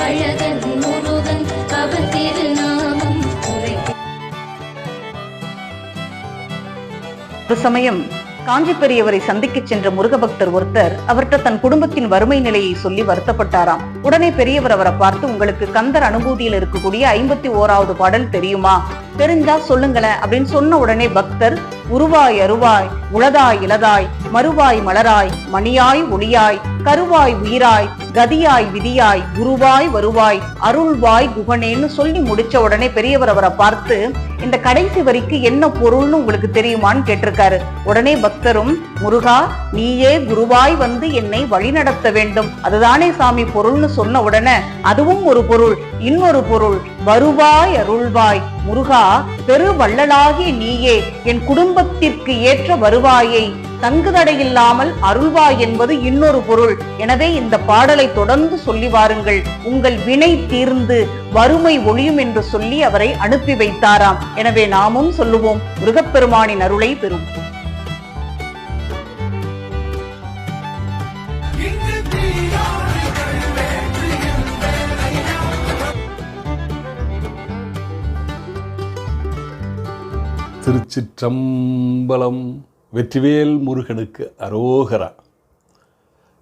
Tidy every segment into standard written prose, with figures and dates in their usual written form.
அழகன் முருகன் அவன் திருநாமம் ஒரு சமயம் காஞ்சி பெரியவரை சந்திக்க சென்ற முருக பக்தர் ஒருத்தர் அவர்கிட்ட தன் குடும்பத்தின் வறுமை நிலையை சொல்லி வருத்தப்பட்டாராம். உடனே பெரியவர் அவரை பார்த்து, உங்களுக்கு கந்தர் அனுபூதியில் இருக்கக்கூடிய 51வது பாடல் தெரியுமா? தெரிஞ்சா சொல்லுங்களேன் அப்படின்னு சொன்ன உடனே பக்தர், உருவாய் அருவாய் உளதாய் இளதாய் மறுவாய் மலராய் மணியாய் ஒளியாய் கருவாய் உயிராய் கதியாய் விதியாய் குருவாய் வருவாய் அருள்வாய் குகனேன்னு சொல்லி முடிச்ச உடனே பெரியவர் அவரை பார்த்து, இந்த கடைசி வரிக்கு என்ன பொருள்னு உங்களுக்கு தெரியுமான்னு கேட்டிருக்காரு. உடனே பக்தரும், முருகா நீயே குருவாய் வந்து என்னை வழி நடத்த வேண்டும், அதுதானே சாமி பொருள்னு சொன்ன உடனே, அதுவும் ஒரு பொருள், இன்னொரு பொருள், வருவாய் அருள்வாய் முருகா பெரு வள்ளலாகிய நீயே என் குடும்பத்திற்கு ஏற்ற வருவாயை தங்குதடையில்லாமல் அருள்வாய் என்பது இன்னொரு பொருள். எனவே இந்த பாடலை தொடர்ந்து சொல்லி வாருங்கள், உங்கள் வினை தீர்ந்து வறுமை ஒழியும் என்று சொல்லி அவரை அனுப்பி வைத்தாராம். எனவே நாமும் சொல்லுவோம், முருகப்பெருமானின் அருளை பெறும். திருச்சிற்றம்பலம். வெற்றிவேல் முருகனுக்கு அரோகரா.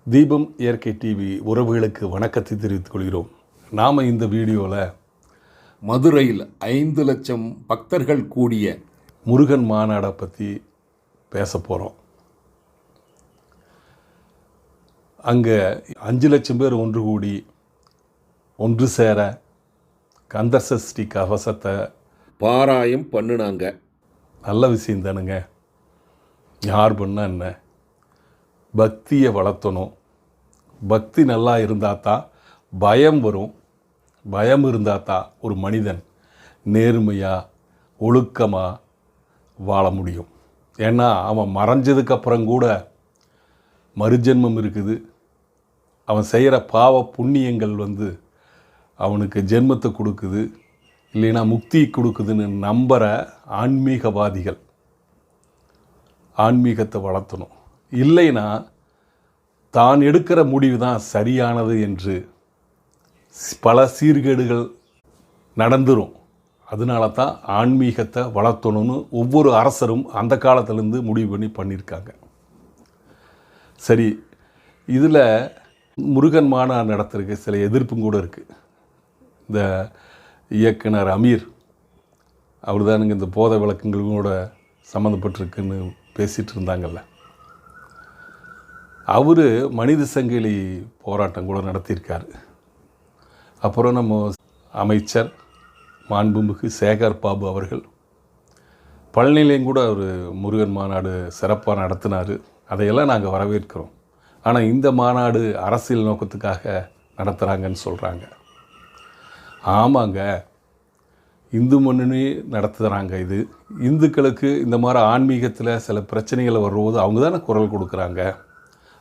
தீபம் இயற்கை டிவி உறவுகளுக்கு வணக்கத்தை தெரிவித்துக் கொள்கிறோம். நாம் இந்த வீடியோவில் மதுரையில் 5 லட்சம் பக்தர்கள் கூடிய முருகன் மாநாடை பற்றி பேச போகிறோம். அங்கே 5 லட்சம் பேர் ஒன்று கூடி ஒன்று சேர கந்த சஷ்டி கவசத்தை பாராயம் பண்ணினாங்க. நல்ல விஷயம் தானுங்க. யார் பண்ணால் என்ன, பக்தியை வளர்த்தணும். பக்தி நல்லா இருந்தால் தான் பயம் வரும். பயம் இருந்தால் தான் ஒரு மனிதன் நேர்மையாக ஒழுக்கமாக வாழ முடியும். ஏன்னா அவன் மறைஞ்சதுக்கப்புறம் கூட மறுஜென்மம் இருக்குது. அவன் செய்கிற பாவ புண்ணியங்கள் அவனுக்கு ஜென்மத்தை கொடுக்குது, இல்லைன்னா முக்தி கொடுக்குதுன்னு நம்புகிற ஆன்மீகவாதிகள் ஆன்மீகத்தை வளர்த்தணும். இல்லைன்னா தான் எடுக்கிற முடிவு தான் சரியானது என்று பல சீர்கேடுகள் நடந்துரும். அதனால தான் ஆன்மீகத்தை வளர்த்தணும்னு ஒவ்வொரு அரசரும் அந்த காலத்திலேருந்து முடிவு பண்ணியிருக்காங்க. சரி, இதில் முருகன் மாநாடு நடத்துறதுக்கு சில எதிர்ப்பும் கூட இருக்குது. இந்த இயக்குனர் அமீர் அவர் தானுங்க இந்த போதை விளக்கங்களோட சம்மந்தப்பட்டிருக்குன்னு பேசிகிட்டு இருந்தாங்கல்ல, அவர் மனித சங்கிலி போராட்டம் கூட நடத்தியிருக்காரு. அப்புறம் நம்ம அமைச்சர் மாண்புமிகு சேகர் பாபு அவர்கள் பழனிலையும் கூட ஒரு முருகன் மாநாடு சிறப்பாக நடத்தினார். அதையெல்லாம் நாங்கள் வரவேற்கிறோம். ஆனால் இந்த மாநாடு அரசியல் நோக்கத்துக்காக நடத்துகிறாங்கன்னு சொல்கிறாங்க. ஆமாங்க, இந்து முன்னணி நடத்துகிறாங்க. இது இந்துக்களுக்கு இந்த மாதிரி ஆன்மீகத்தில் சில பிரச்சனைகள் வரும்போது அவங்க தானே குரல் கொடுக்குறாங்க.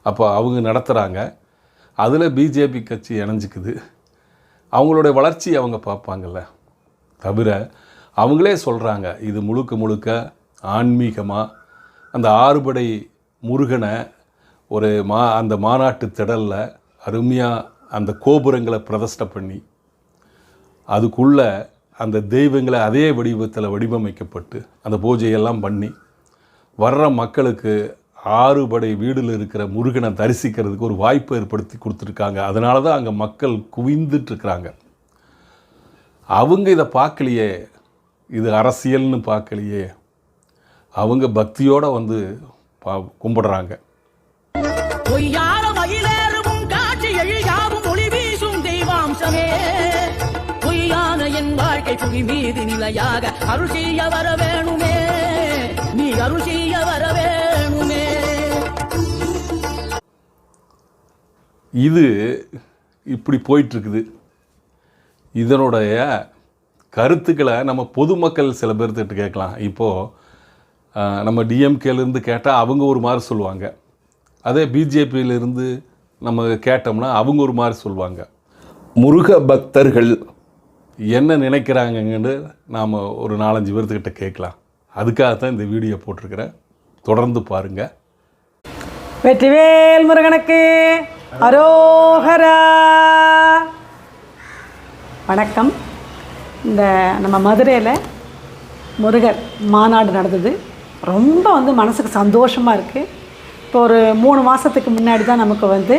அப்போ அவங்க நடத்துகிறாங்க. அதில் பிஜேபி கட்சி இணைஞ்சிக்குது. அவங்களுடைய வளர்ச்சி அவங்க பார்ப்பாங்கள்ல. தவிர அவங்களே சொல்கிறாங்க, இது முழுக்க முழுக்க ஆன்மீகமாக அந்த 6 படை முருகனை ஒரு அந்த மாநாட்டு திடலில் அருமையாக அந்த கோபுரங்களை பிரதிஷ்டை பண்ணி அதுக்குள்ளே அந்த தெய்வங்களை அதே வடிவத்தில் வடிவமைக்கப்பட்டு அந்த பூஜையெல்லாம் பண்ணி வர்ற மக்களுக்கு 6 படை வீடில் இருக்கிற முருகனை தரிசிக்கிறதுக்கு ஒரு வாய்ப்பு ஏற்படுத்தி கொடுத்துருக்காங்க. அதனால தான் அங்கே மக்கள் குவிந்துட்டுருக்குறாங்க. அவங்க இதை பார்க்கலையே, இது அரசியல்னு பார்க்கலையே, அவங்க பக்தியோடு கும்பிடுறாங்க. புவி மீது நிலையாக அருள் செய்ய வர வேணுமே, நீ அருள் செய்ய வர வேணுமே. இது இப்படி போயிட்டுருக்குது. இதனுடைய கருத்துக்களை நம்ம பொதுமக்கள் சில பேர்த்திட்டு கேட்கலாம். இப்போது நம்ம டிஎம்கேலேருந்து கேட்டால் அவங்க ஒரு மாதிரி சொல்லுவாங்க. அதே பிஜேபியிலேருந்து நம்ம கேட்டோம்னா அவங்க ஒரு மாதிரி சொல்லுவாங்க. முருக பக்தர்கள் என்ன நினைக்கிறாங்கன்னு நாம் ஒரு 4-5 பேர்த்துக்கிட்ட கேட்கலாம். அதுக்காகத்தான் இந்த வீடியோ போட்டிருக்கிறேன். தொடர்ந்து பாருங்கள். வெற்றிவேல் முருகனுக்கு அரோகரா. வணக்கம். இந்த நம்ம மதுரையில் முருகர் மாநாடு நடந்தது. ரொம்ப மனசுக்கு சந்தோஷமாக இருக்குது. இப்போ ஒரு 3 மாதத்துக்கு முன்னாடி தான் நமக்கு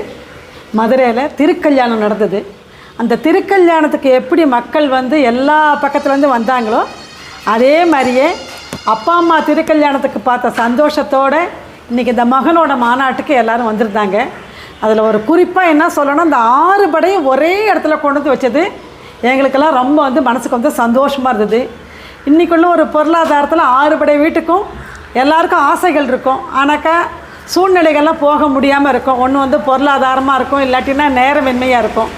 மதுரையில் திருக்கல்யாணம் நடந்தது. அந்த திருக்கல்யாணத்துக்கு எப்படி மக்கள் எல்லா பக்கத்துலேருந்து வந்தாங்களோ அதே மாதிரியே அப்பா அம்மா திருக்கல்யாணத்துக்கு பார்த்த சந்தோஷத்தோடு இன்றைக்கி இந்த மகனோட மாநாட்டுக்கு எல்லோரும் வந்திருந்தாங்க. அதில் ஒரு குறிப்பாக என்ன சொல்லணும், இந்த 6 படையும் ஒரே இடத்துல கொண்டு வந்து வச்சது எங்களுக்கெல்லாம் ரொம்ப மனசுக்கு சந்தோஷமாக இருந்தது. இன்றைக்குள்ள ஒரு பொருளாதாரத்தில் 6 படை வீட்டுக்கும் எல்லாருக்கும் ஆசைகள் இருக்கும். ஆனாக்கா சூழ்நிலைகள்லாம் போக முடியாமல் இருக்கும். ஒன்று பொருளாதாரமாக இருக்கும், இல்லாட்டினா நேரமின்மையாக இருக்கும்.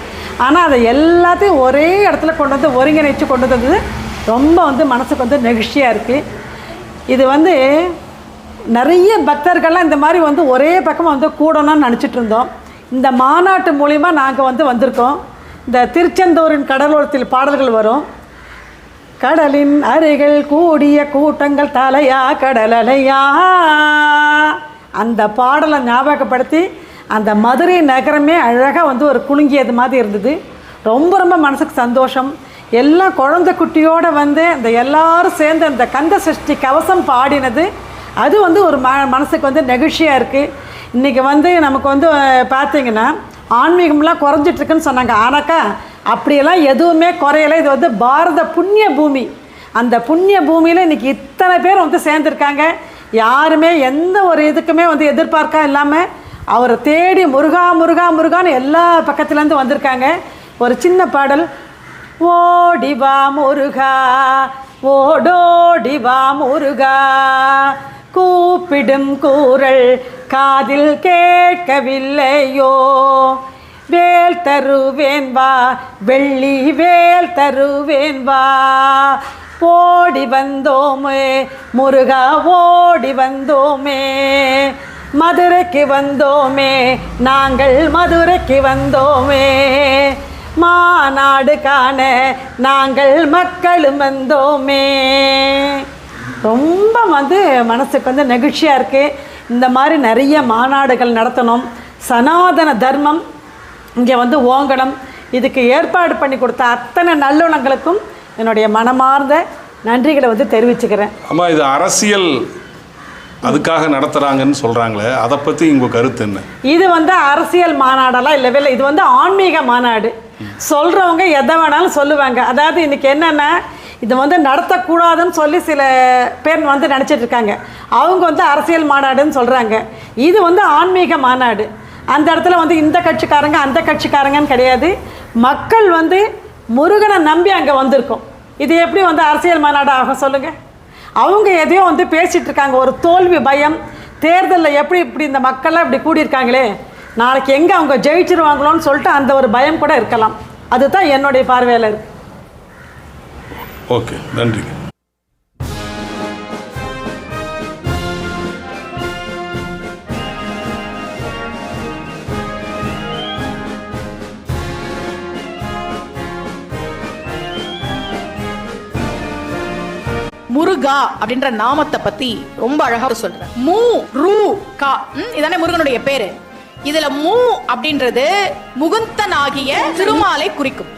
ஆனால் அதை எல்லாத்தையும் ஒரே இடத்துல கொண்டு வந்து ஒருங்கிணைச்சு கொண்டு வந்தது ரொம்ப மனசுக்கு நெகிழ்ச்சியாக இருக்குது. இது நிறைய பக்தர்கள்லாம் இந்த மாதிரி ஒரே பக்கமாக கூடணும்னு நினச்சிட்டு இருந்தோம். இந்த மாநாட்டு மூலிமா நாங்கள் வந்திருக்கோம். இந்த திருச்செந்தூரின் கடலோரத்தில் பாடல்கள் வரும். கடலின் அருகில் கூடிய கூட்டங்கள் தலையா கடலையா, அந்த பாடலை ஞாபகப்படுத்தி அந்த மதுரை நகரமே அழகாக ஒரு குலுங்கியது மாதிரி இருந்தது. ரொம்ப ரொம்ப மனசுக்கு சந்தோஷம். எல்லாம் குழந்தை குட்டியோடு அந்த எல்லாரும் சேர்ந்து அந்த கந்த சஷ்டி கவசம் பாடினது அது ஒரு மனசுக்கு நெகிழ்ச்சியாக இருக்குது. இன்றைக்கி நமக்கு பார்த்திங்கன்னா ஆன்மீகம்லாம் குறைஞ்சிட்ருக்குன்னு சொன்னாங்க. ஆனாக்கா அப்படியெல்லாம் எதுவுமே குறையலை. இது பாரத புண்ணிய பூமி. அந்த புண்ணிய பூமியில் இன்றைக்கி இத்தனை பேர் சேர்ந்துருக்காங்க. யாருமே எந்த ஒரு இதுக்குமே எதிர்பார்க்கா இல்லாமல் அவரை தேடி முருகா முருகா முருகான்னு எல்லா பக்கத்துலேருந்து வந்திருக்காங்க. ஒரு சின்ன பாடல். ஓடிவா முருகா ஓடோடிவா முருகா, கூப்பிடும் கூறல் காதில் கேட்கவில்லையோ, வேல் தருவேன் வா வெள்ளி வேல் தருவேன் வா, ஓடி வந்தோமே முருகா ஓடி வந்தோமே, மதுரைக்கு வந்தோமே நாங்கள் மதுரைக்கு வந்தோமே, மாநாடு காண நாங்கள் மக்களும் வந்தோமே. ரொம்ப மனசுக்கு நெகிழ்ச்சியாக இருக்குது. இந்த மாதிரி நிறைய மாநாடுகள் நடத்தணும். சனாதன தர்மம் இங்கே ஓங்கணும். இதுக்கு ஏற்பாடு பண்ணி கொடுத்த அத்தனை நல்லுணங்களுக்கும் என்னுடைய மனமார்ந்த நன்றிகளை தெரிவிச்சுக்கிறேன். அம்மா, இது அரசியல் அதுக்காக நடத்துகிறாங்கன்னு சொல்கிறாங்களே, அதை பற்றி உங்கள் கருத்து என்ன? இது அரசியல் மாநாடெல்லாம் இல்லவே இல்லை. இது ஆன்மீக மாநாடு. சொல்கிறவங்க எதை வேணாலும் சொல்லுவாங்க. அதாவது இன்றைக்கி என்னென்னா, இது நடத்தக்கூடாதுன்னு சொல்லி சில பேர் நினச்சிட்டு இருக்காங்க. அவங்க அரசியல் மாநாடுன்னு சொல்கிறாங்க. இது ஆன்மீக மாநாடு. அந்த இடத்துல இந்த கட்சிக்காரங்க அந்த கட்சிக்காரங்கன்னு கிடையாது. மக்கள் முருகனை நம்பி அங்கே வந்திருக்கோம். இது எப்படி அரசியல் மாநாடு ஆகும் சொல்லுங்கள்? அவங்க எதையோ பேசிகிட்டு இருக்காங்க. ஒரு தோல்வி பயம். தேர்தலில் எப்படி இப்படி இந்த மக்கள்லாம் இப்படி கூடியிருக்காங்களே, நாளைக்கு எங்கே அவங்க ஜெயிச்சிருவாங்களோன்னு சொல்லிட்டு அந்த ஒரு பயம் கூட இருக்கலாம். அதுதான் என்னுடைய பார்வையில் இருக்குது. ஓகே, நன்றி. முருகா அப்படின்ற நாமத்தை பத்தி ரொம்ப அழகா சொல்றேன். மூ ரூ கா, இதானே முருகனுடைய பேரு. இதுல மூ அப்படின்றது முகுந்தனாகிய திருமாலை குறிக்கும்.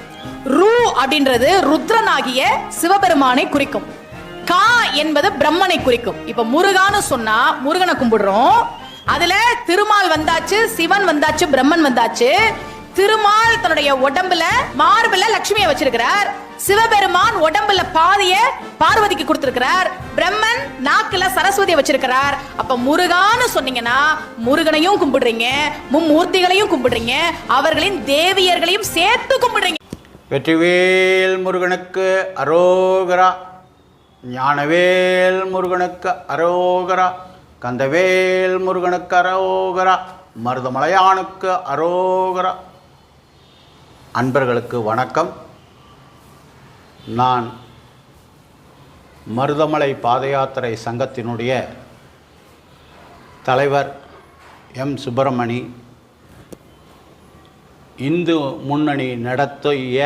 ரூ அப்படின்றது ருத்ரனாகிய சிவபெருமானை குறிக்கும். கா என்பது பிரம்மனை குறிக்கும். இப்ப முருகான்னு சொன்னா முருகனை கும்பிடுறோம். அதுல திருமால் வந்தாச்சு, சிவன் வந்தாச்சு, பிரம்மன் வந்தாச்சு. திருமால் தன்னுடைய உடம்புல மார்புல லட்சுமியை வச்சிருக்கிறார். சிவபெருமான் உடம்புல பாதிய பார்வதிக்கு கொடுத்திருக்கிறார். பிரம்மன் நாக்குல சரஸ்வதியை வச்சிருக்கிறார். அப்ப முருகான்னு சொன்னீங்கன்னா முருகனையும் கும்பிடுறீங்க, மும்மூர்த்திகளையும் கும்பிடுறீங்க, அவர்களின் தேவியர்களையும் சேர்த்து கும்பிடுறீங்க. வெற்றிவேல் முருகனுக்கு அரோகரா, ஞானவேல் முருகனுக்கு அரோகரா, கந்தவேல் முருகனுக்கு அரோகரா, மருதமலையானுக்கு அரோகரா. அன்பர்களுக்கு வணக்கம். நான் மருதமலை பாதயாத்திரை சங்கத்தினுடைய தலைவர் எம் சுப்பிரமணி. இந்து முன்னணி நடத்திய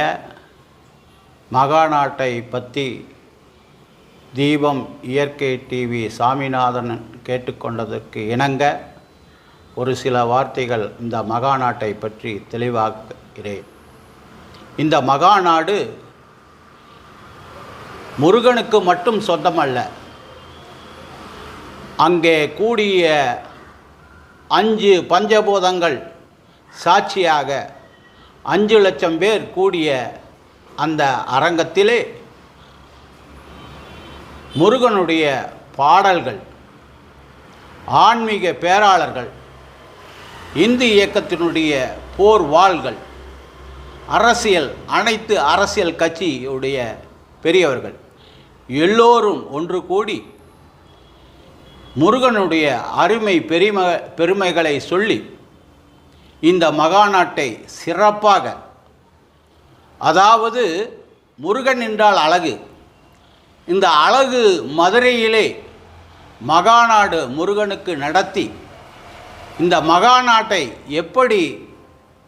மகாநாட்டை பற்றி தீபம் இயற்கை டிவி சாமிநாதன் கேட்டுக்கொண்டதற்கு இணங்க ஒரு சில வார்த்தைகள் இந்த மகாநாட்டை பற்றி தெளிவாக்குகிறேன். இந்த மகாநாடு முருகனுக்கு மட்டும் சொந்தமல்ல. அங்கே கூடிய 5 பஞ்சபூதங்கள் சாட்சியாக 5 லட்சம் பேர் கூடிய அந்த அரங்கத்திலே முருகனுடைய பாடல்கள், ஆன்மீக பேராளர்கள், இந்து இயக்கத்தினுடைய போர் வாள்கள், அரசியல், அனைத்து அரசியல் கட்சியுடைய பெரியவர்கள் எல்லோரும் ஒன்று கூடி முருகனுடைய அருமை பெருமைகளை சொல்லி இந்த மகாநாட்டை சிறப்பாக, அதாவது முருகன் என்றால் அழகு, இந்த அழகு மதுரையிலே மகாநாடு முருகனுக்கு நடத்தி இந்த மகாநாட்டை எப்படி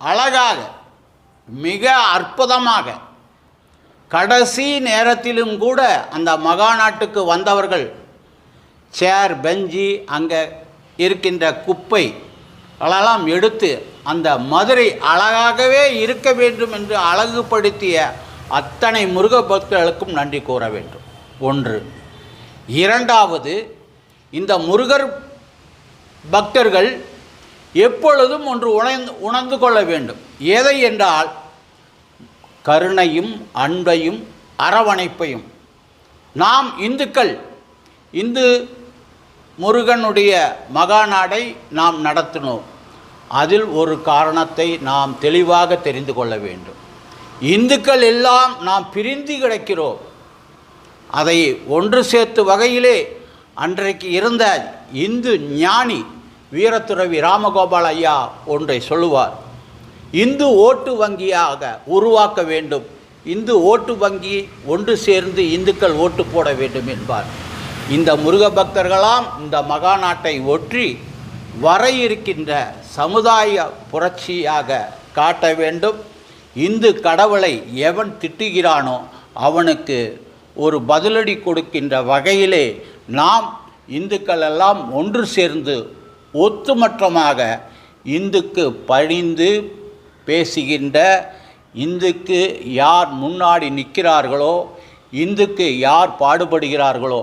அழகாக மிக அற்புதமாக கடைசி நேரத்திலும் கூட அந்த மகாநாட்டுக்கு வந்தவர்கள் சேர், பெஞ்சி, அங்கே இருக்கின்ற குப்பை அதெல்லாம் எடுத்து அந்த மதுரை அழகாகவே இருக்க வேண்டும் என்று அழகுபடுத்திய அத்தனை முருக பக்தர்களுக்கும் நன்றி கூற வேண்டும். ஒன்று. இரண்டாவது, இந்த முருகர் பக்தர்கள் எப்பொழுதும் ஒன்று உணர்ந்து கொள்ள வேண்டும். எதை என்றால் கருணையும் அன்பையும் அரவணைப்பையும். நாம் இந்துக்கள், இந்து முருகனுடைய மகாநாடை நாம் நடத்தினோம். அதில் ஒரு காரணத்தை நாம் தெளிவாக தெரிந்து கொள்ள வேண்டும். இந்துக்கள் எல்லாம் நாம் பிரிந்து கிடக்கிறோம். அதை ஒன்று சேர்த்து வகையிலே அன்றைக்கு இருந்த இந்து ஞானி வீரத்துறவி ராமகோபால் ஐயா ஒன்றை சொல்லுவார். இந்து ஓட்டு வங்கியாக உருவாக்க வேண்டும், இந்து ஓட்டு வங்கி ஒன்று சேர்ந்து இந்துக்கள் ஓட்டு போட வேண்டும் என்பார். இந்த முருக பக்தர்களாம் இந்த மகாநாட்டை ஒற்றி வர இருக்கின்ற சமுதாய புரட்சியாக காட்ட வேண்டும். இந்து கடவுளை எவன் திட்டுகிறானோ அவனுக்கு ஒரு பதிலடி கொடுக்கின்ற வகையிலே நாம் இந்துக்கள் எல்லாம் ஒன்று சேர்ந்து ஒத்துமொத்தமாக இந்துக்கு பணிந்து பேசுகின்ற, இந்துக்கு யார் முன்னாடி நிற்கிறார்களோ, இந்துக்கு யார் பாடுபடுகிறார்களோ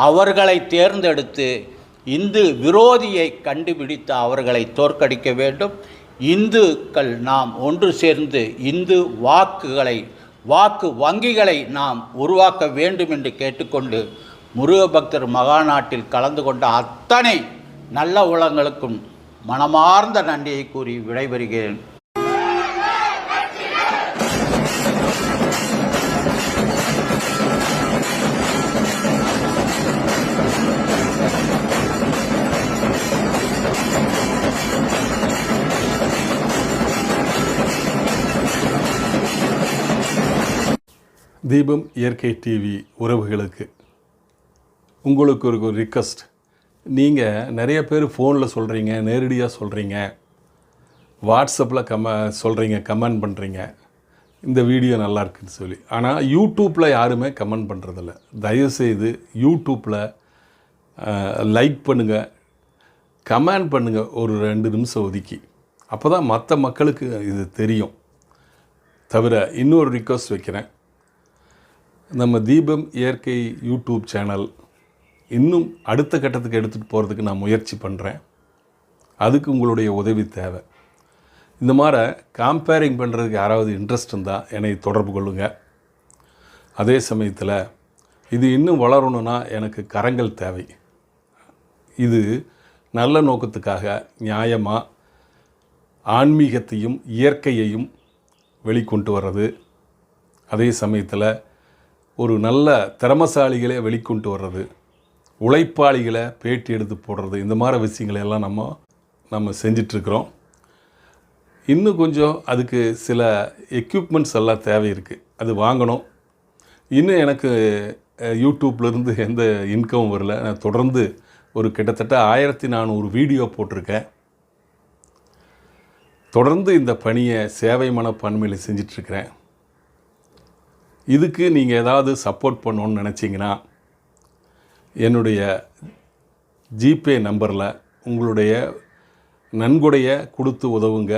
அவர்களை தேர்ந்தெடுத்து இந்து விரோதியை கண்டுபிடித்து அவர்களை தோற்கடிக்க வேண்டும். இந்துக்கள் நாம் ஒன்று சேர்ந்து இந்து வாக்கு வங்கிகளை நாம் உருவாக்க வேண்டும் என்று கேட்டுக்கொண்டு முருகபக்தர் மகாநாட்டில் கலந்து கொண்ட அத்தனை நல்ல உள்ளங்களுக்கும் மனமார்ந்த நன்றியை கூறி விடைபெறுகிறேன். தீபம் இயற்கை டிவி உறவுகளுக்கு உங்களுக்கு ஒரு ரிக்வெஸ்ட். நீங்கள் நிறைய பேர் ஃபோனில் சொல்கிறீங்க, நேரடியாக சொல்கிறீங்க, வாட்ஸ்அப்பில் சொல்கிறீங்க, கமெண்ட் பண்ணுறீங்க இந்த வீடியோ நல்லா இருக்குன்னு சொல்லி. ஆனால் யூடியூப்பில் யாருமே கமெண்ட் பண்ணுறதில்ல. தயவுசெய்து யூடியூப்பில் லைக் பண்ணுங்கள், கமெண்ட் பண்ணுங்கள், ஒரு 2 நிமிஷம் ஒதுக்கி. அப்போ தான் மற்ற மக்களுக்கு இது தெரியும். தவிர இன்னொரு ரிக்வெஸ்ட் வைக்கிறேன். நம்ம தீபம் இயற்கை யூடியூப் சேனல் இன்னும் அடுத்த கட்டத்துக்கு எடுத்துகிட்டு போகிறதுக்கு நான் முயற்சி பண்ணுறேன். அதுக்கு உங்களுடைய உதவி தேவை. இந்த மாதிரி கம்பேரிங் பண்ணுறதுக்கு யாராவது இன்ட்ரெஸ்ட் இருந்தால் என்னை தொடர்பு கொள்ளுங்கள். அதே சமயத்தில் இது இன்னும் வளரணும்னா எனக்கு கரங்கள் தேவை. இது நல்ல நோக்கத்துக்காக நியாயமாக ஆன்மீகத்தையும் இயற்கையையும் வெளிக்கொண்டு வர்றது, அதே சமயத்தில் ஒரு நல்ல திறமசாலிகளை வெளிக்கொண்டு வர்றது, உழைப்பாளிகளை பேட்டி எடுத்து போடுறது, இந்த மாதிரி விஷயங்களெல்லாம் நம்ம செஞ்சிட்ருக்குறோம். இன்னும் கொஞ்சம் அதுக்கு சில எக்யூப்மெண்ட்ஸ் எல்லாம் தேவை இருக்குது, அது வாங்கணும். இன்னும் எனக்கு யூடியூப்லேருந்து எந்த இன்கமும் வரல. நான் தொடர்ந்து ஒரு கிட்டத்தட்ட 1400 வீடியோ போட்டிருக்கேன். தொடர்ந்து இந்த பணியை சேவை மனப்பான்மையில் செஞ்சிட்ருக்கிறேன். இதுக்கு நீங்கள் ஏதாவது சப்போர்ட் பண்ணணுன்னு நினச்சிங்கன்னா என்னுடைய ஜிபே நம்பரில் உங்களுடைய நன்கொடையை கொடுத்து உதவுங்க.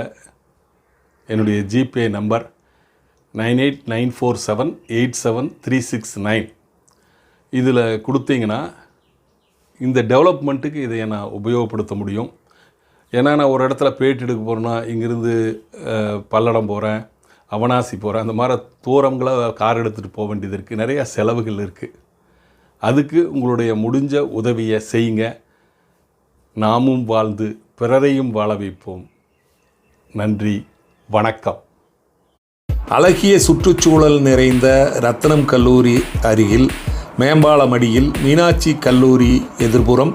என்னுடைய ஜிபே நம்பர் 9894787369 இதில் கொடுத்தீங்கன்னா இந்த டெவலப்மெண்ட்டுக்கு இதை நான் உபயோகப்படுத்த முடியும். ஏன்னா நான் ஒரு இடத்துல பேட்டி எடுக்க போகிறேன்னா இங்கேருந்து பல்லடம் போகிறேன், அவனாசி போகிறேன், அந்த மாதிரி தூரங்களை கார் எடுத்துகிட்டு போக வேண்டியது இருக்குது, நிறையா செலவுகள் இருக்குது. அதுக்கு உங்களுடைய முடிஞ்ச உதவியை செய்யுங்க. நாமும் வாழ்ந்து பிறரையும் வாழ வைப்போம். நன்றி, வணக்கம். அழகிய சுற்றுச்சூழல் நிறைந்த ரத்னம் கல்லூரி அருகில் மேம்பாலமடியில் மீனாட்சி கல்லூரி எதிர்புறம்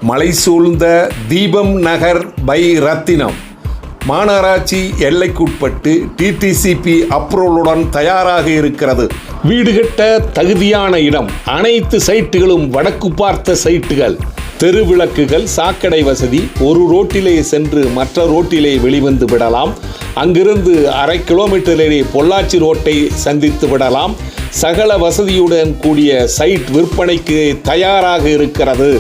மலை சூழ்ந்த தீபம் நகர் பை ரத்தினம் மாநகராட்சி எல்லைக்குட்பட்டு டிடிசிபி அப்ரூவலுடன் தயாராக இருக்கிறது. வீடு கட்ட தகுதியான இடம். அனைத்து சைட்டுகளும் வடக்கு பார்த்த சைட்டுகள். தெருவிளக்குகள், சாக்கடை வசதி. ஒரு ரோட்டிலே சென்று மற்ற ரோட்டிலே வெளிவந்து விடலாம். அங்கிருந்து 1/2 கிலோமீட்டரிலே பொள்ளாச்சி ரோட்டை சந்தித்து விடலாம். சகல வசதியுடன் கூடிய சைட் விற்பனைக்கு தயாராக இருக்கிறது.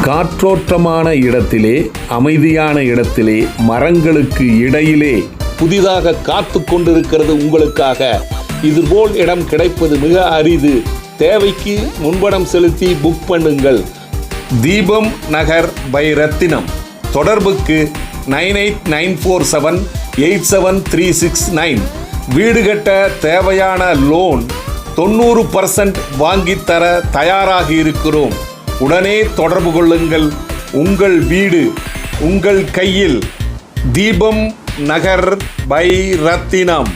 காற்றோட்டமான இடத்திலே, அமைதியான இடத்திலே, மரங்களுக்கு இடையிலே புதிதாக காத்து கொண்டிருக்கிறது உங்களுக்காக. இதுபோல் இடம் கிடைப்பது மிக அரிது. தேவைக்கு முன்பணம் செலுத்தி புக் பண்ணுங்கள். தீபம் நகர் பை ரத்தினம். தொடர்புக்கு 9894787369. வீடு கட்ட தேவையான லோன் 90% வாங்கித்தர தயாராக இருக்கிறோம். உடனே தொடர்பு கொள்ளுங்கள். உங்கள் வீடு உங்கள் கையில். தீபம் நகர் பை ரத்தினம்.